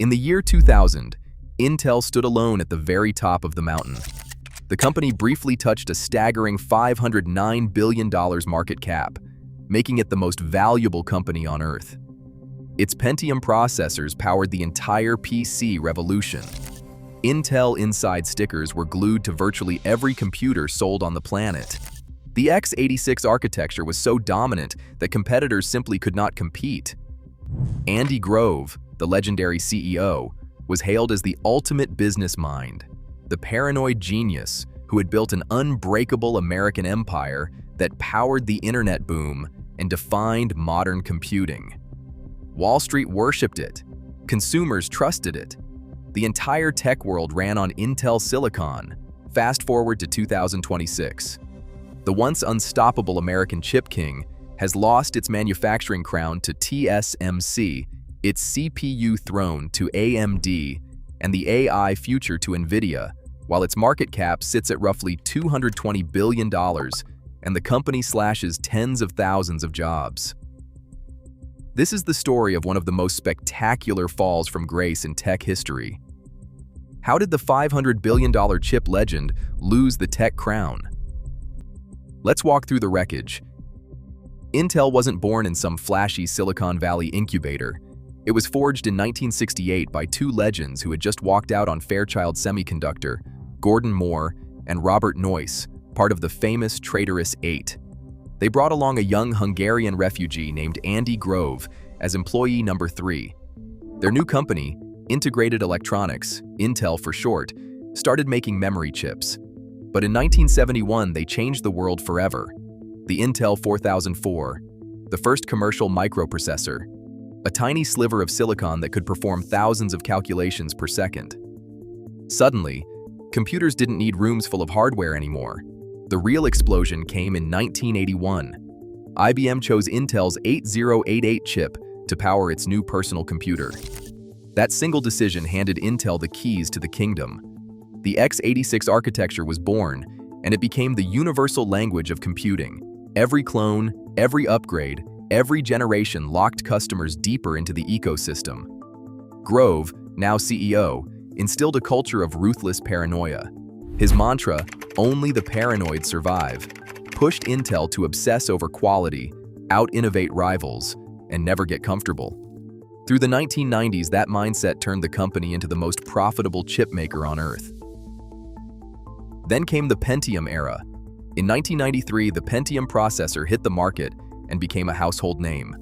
In the year 2000, Intel stood alone at the very top of the mountain. The company briefly touched a staggering $509 billion market cap, making it the most valuable company on Earth. Its Pentium processors powered the entire PC revolution. Intel Inside stickers were glued to virtually every computer sold on the planet. The x86 architecture was so dominant that competitors simply could not compete. Andy Grove, the legendary CEO, was hailed as the ultimate business mind, the paranoid genius who had built an unbreakable American empire that powered the internet boom and defined modern computing. Wall Street worshipped it. Consumers trusted it. The entire tech world ran on Intel Silicon. Fast forward to 2026. The once unstoppable American chip king has lost its manufacturing crown to TSMC, its CPU throne to AMD, and the AI future to NVIDIA, while its market cap sits at roughly $220 billion, and the company slashes tens of thousands of jobs. This is the story of one of the most spectacular falls from grace in tech history. How did the $500 billion chip legend lose the tech crown? Let's walk through the wreckage. Intel wasn't born in some flashy Silicon Valley incubator. It was forged in 1968 by two legends who had just walked out on Fairchild Semiconductor, Gordon Moore and Robert Noyce, part of the famous traitorous Eight. They brought along a young Hungarian refugee named Andy Grove as employee number 3. Their new company, Integrated Electronics, Intel for short, started making memory chips. But in 1971, they changed the world forever. The Intel 4004, the first commercial microprocessor, a tiny sliver of silicon that could perform thousands of calculations per second. Suddenly, computers didn't need rooms full of hardware anymore. The real explosion came in 1981. IBM chose Intel's 8088 chip to power its new personal computer. That single decision handed Intel the keys to the kingdom. The x86 architecture was born, and it became the universal language of computing. Every clone, every upgrade, every generation locked customers deeper into the ecosystem. Grove, now CEO, instilled a culture of ruthless paranoia. His mantra, "Only the paranoid survive," pushed Intel to obsess over quality, out-innovate rivals, and never get comfortable. Through the 1990s, that mindset turned the company into the most profitable chip maker on Earth. Then came the Pentium era. In 1993, the Pentium processor hit the market and became a household name.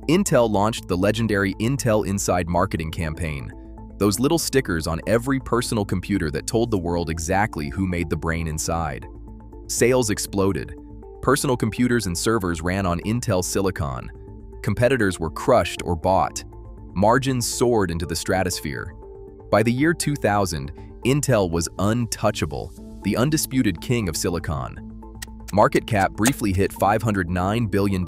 Intel launched the legendary Intel Inside marketing campaign, those little stickers on every personal computer that told the world exactly who made the brain inside. Sales exploded. Personal computers and servers ran on Intel Silicon. Competitors were crushed or bought. Margins soared into the stratosphere. By the year 2000, Intel was untouchable, the undisputed king of silicon. Market cap briefly hit $509 billion.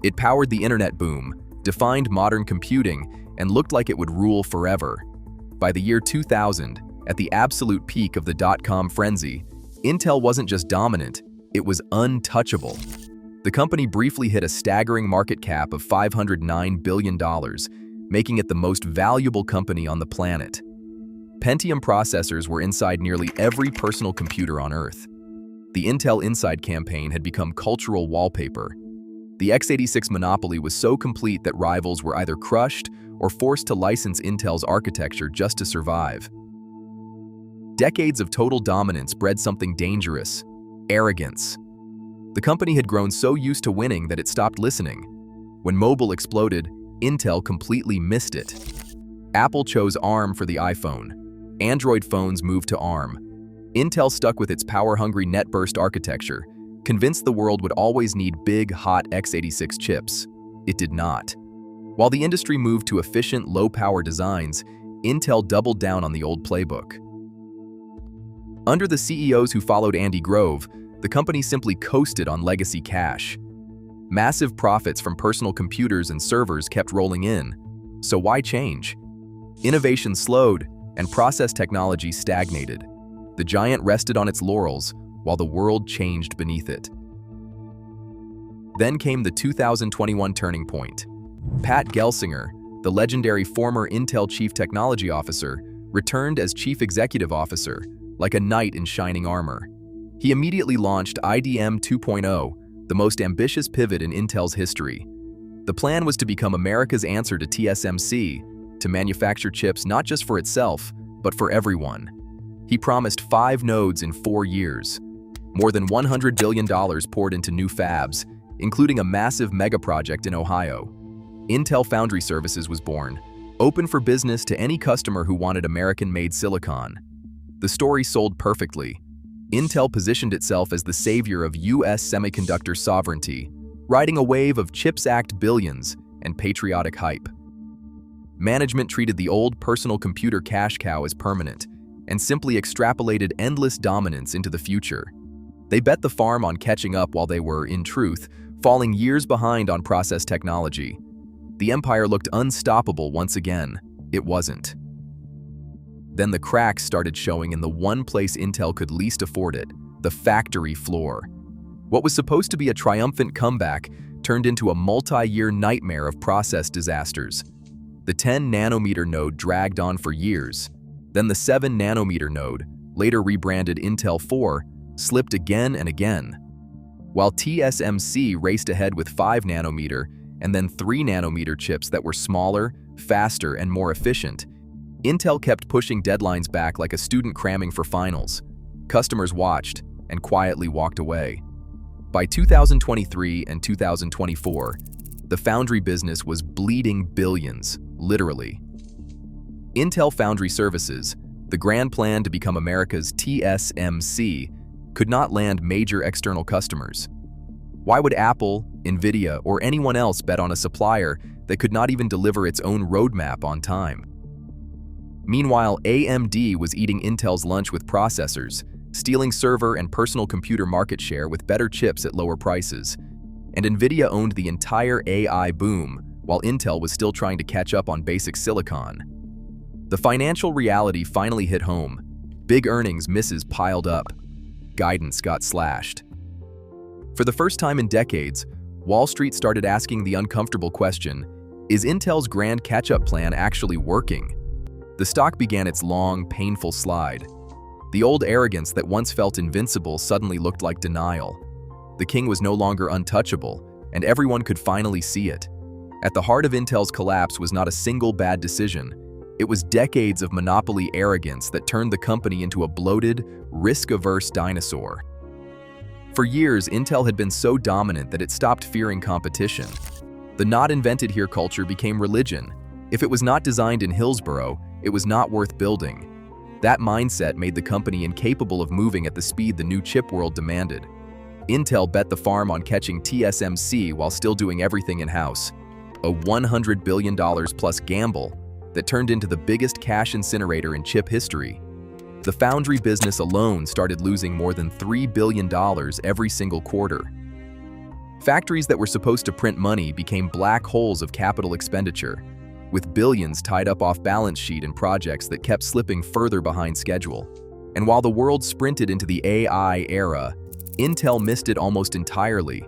It powered the internet boom, defined modern computing, and looked like it would rule forever. By the year 2000, at the absolute peak of the dot-com frenzy, Intel wasn't just dominant, it was untouchable. The company briefly hit a staggering market cap of $509 billion, making it the most valuable company on the planet. Pentium processors were inside nearly every personal computer on Earth. The Intel Inside campaign had become cultural wallpaper. The x86 monopoly was so complete that rivals were either crushed or forced to license Intel's architecture just to survive. Decades of total dominance bred something dangerous: arrogance. The company had grown so used to winning that it stopped listening. When mobile exploded, Intel completely missed it. Apple chose ARM for the iPhone. Android phones moved to ARM. Intel stuck with its power-hungry netburst architecture, convinced the world would always need big, hot x86 chips. It did not. While the industry moved to efficient, low-power designs, Intel doubled down on the old playbook. Under the CEOs who followed Andy Grove, the company simply coasted on legacy cash. Massive profits from personal computers and servers kept rolling in. So why change? Innovation slowed, and process technology stagnated. The giant rested on its laurels, while the world changed beneath it. Then came the 2021 turning point. Pat Gelsinger, the legendary former Intel Chief Technology Officer, returned as Chief Executive Officer, like a knight in shining armor. He immediately launched IDM 2.0, the most ambitious pivot in Intel's history. The plan was to become America's answer to TSMC, to manufacture chips not just for itself, but for everyone. He promised 5 nodes in 4 years. More than $100 billion poured into new fabs, including a massive mega project in Ohio. Intel Foundry Services was born, open for business to any customer who wanted American-made silicon. The story sold perfectly. Intel positioned itself as the savior of U.S. semiconductor sovereignty, riding a wave of CHIPS Act billions and patriotic hype. Management treated the old personal computer cash cow as permanent and simply extrapolated endless dominance into the future. They bet the farm on catching up while they were, in truth, falling years behind on process technology. The empire looked unstoppable once again. It wasn't. Then the cracks started showing in the one place Intel could least afford it, the factory floor. What was supposed to be a triumphant comeback turned into a multi-year nightmare of process disasters. The 10-nanometer node dragged on for years. Then the 7-nanometer node, later rebranded Intel 4, slipped again and again. While TSMC raced ahead with 5-nanometer and then 3-nanometer chips that were smaller, faster, and more efficient, Intel kept pushing deadlines back like a student cramming for finals. Customers watched and quietly walked away. By 2023 and 2024, the foundry business was bleeding billions, literally. Intel Foundry Services, the grand plan to become America's TSMC, could not land major external customers. Why would Apple, Nvidia, or anyone else bet on a supplier that could not even deliver its own roadmap on time? Meanwhile, AMD was eating Intel's lunch with processors, stealing server and personal computer market share with better chips at lower prices. And Nvidia owned the entire AI boom, while Intel was still trying to catch up on basic silicon. The financial reality finally hit home. Big earnings misses piled up. Guidance got slashed. For the first time in decades, Wall Street started asking the uncomfortable question, is Intel's grand catch-up plan actually working? The stock began its long, painful slide. The old arrogance that once felt invincible suddenly looked like denial. The king was no longer untouchable, and everyone could finally see it. At the heart of Intel's collapse was not a single bad decision. It was decades of monopoly arrogance that turned the company into a bloated, risk-averse dinosaur. For years, Intel had been so dominant that it stopped fearing competition. The not-invented-here culture became religion. If it was not designed in Hillsboro, it was not worth building. That mindset made the company incapable of moving at the speed the new chip world demanded. Intel bet the farm on catching TSMC while still doing everything in-house. A $100 billion plus gamble that turned into the biggest cash incinerator in chip history. The foundry business alone started losing more than $3 billion every single quarter. Factories that were supposed to print money became black holes of capital expenditure, with billions tied up off balance sheet in projects that kept slipping further behind schedule. And while the world sprinted into the AI era, Intel missed it almost entirely,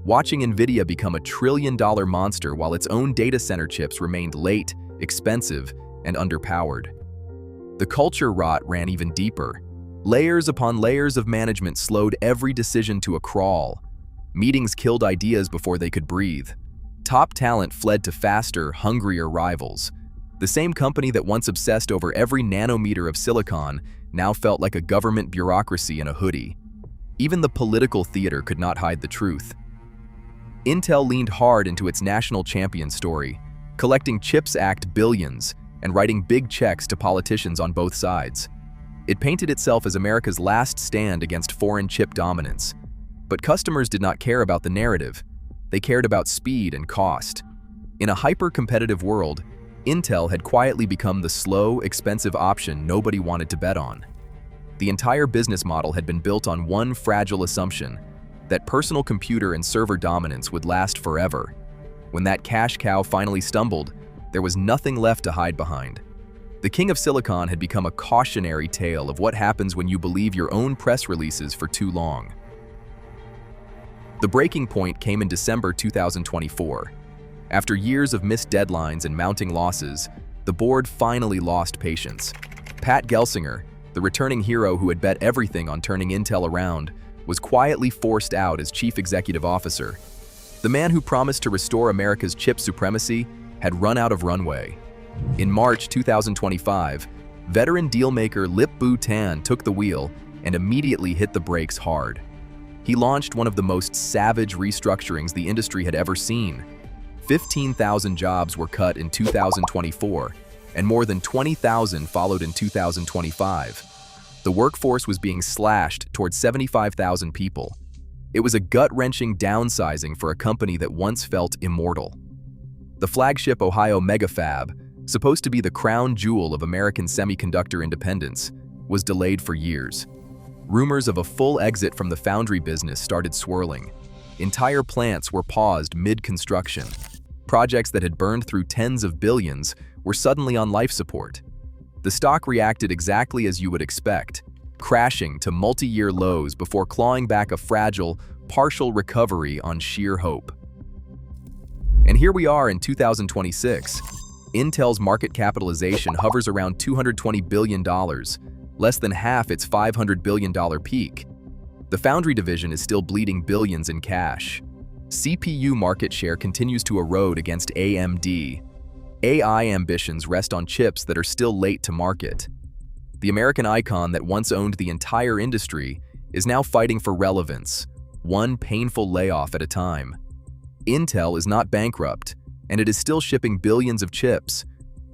watching Nvidia become a trillion-dollar monster while its own data center chips remained late, expensive, and underpowered. The culture rot ran even deeper. Layers upon layers of management slowed every decision to a crawl. Meetings killed ideas before they could breathe. Top talent fled to faster, hungrier rivals. The same company that once obsessed over every nanometer of silicon now felt like a government bureaucracy in a hoodie. Even the political theater could not hide the truth. Intel leaned hard into its national champion story, collecting CHIPS Act billions and writing big checks to politicians on both sides. It painted itself as America's last stand against foreign chip dominance. But customers did not care about the narrative. They cared about speed and cost. In a hyper-competitive world, Intel had quietly become the slow, expensive option nobody wanted to bet on. The entire business model had been built on one fragile assumption, that personal computer and server dominance would last forever. When that cash cow finally stumbled, there was nothing left to hide behind. The king of silicon had become a cautionary tale of what happens when you believe your own press releases for too long. The breaking point came in December 2024. After years of missed deadlines and mounting losses, the board finally lost patience. Pat Gelsinger, the returning hero who had bet everything on turning Intel around, was quietly forced out as chief executive officer. The man who promised to restore America's chip supremacy had run out of runway. In March 2025, veteran dealmaker Lip-Bu Tan took the wheel and immediately hit the brakes hard. He launched one of the most savage restructurings the industry had ever seen. 15,000 jobs were cut in 2024, and more than 20,000 followed in 2025. The workforce was being slashed towards 75,000 people. It was a gut-wrenching downsizing for a company that once felt immortal. The flagship Ohio megafab, supposed to be the crown jewel of American semiconductor independence, was delayed for years. Rumors of a full exit from the foundry business started swirling. Entire plants were paused mid-construction. Projects that had burned through tens of billions were suddenly on life support. The stock reacted exactly as you would expect, crashing to multi-year lows before clawing back a fragile, partial recovery on sheer hope. And here we are in 2026. Intel's market capitalization hovers around $220 billion, less than half its $500 billion peak. The foundry division is still bleeding billions in cash. CPU market share continues to erode against AMD. AI ambitions rest on chips that are still late to market. The American icon that once owned the entire industry is now fighting for relevance, one painful layoff at a time. Intel is not bankrupt, and it is still shipping billions of chips,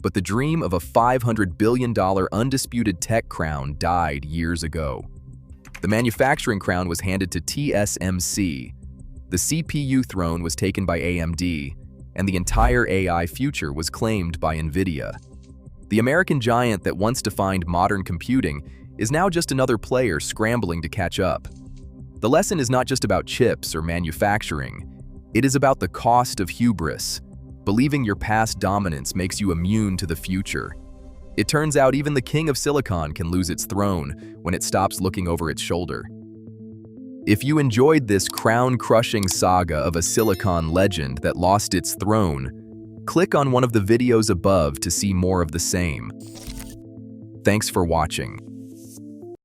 but the dream of a $500 billion undisputed tech crown died years ago. The manufacturing crown was handed to TSMC. The CPU throne was taken by AMD, and the entire AI future was claimed by NVIDIA. The American giant that once defined modern computing is now just another player scrambling to catch up. The lesson is not just about chips or manufacturing. It is about the cost of hubris. Believing your past dominance makes you immune to the future. It turns out even the king of silicon can lose its throne when it stops looking over its shoulder. If you enjoyed this crown-crushing saga of a silicon legend that lost its throne, click on one of the videos above to see more of the same. Thanks for watching.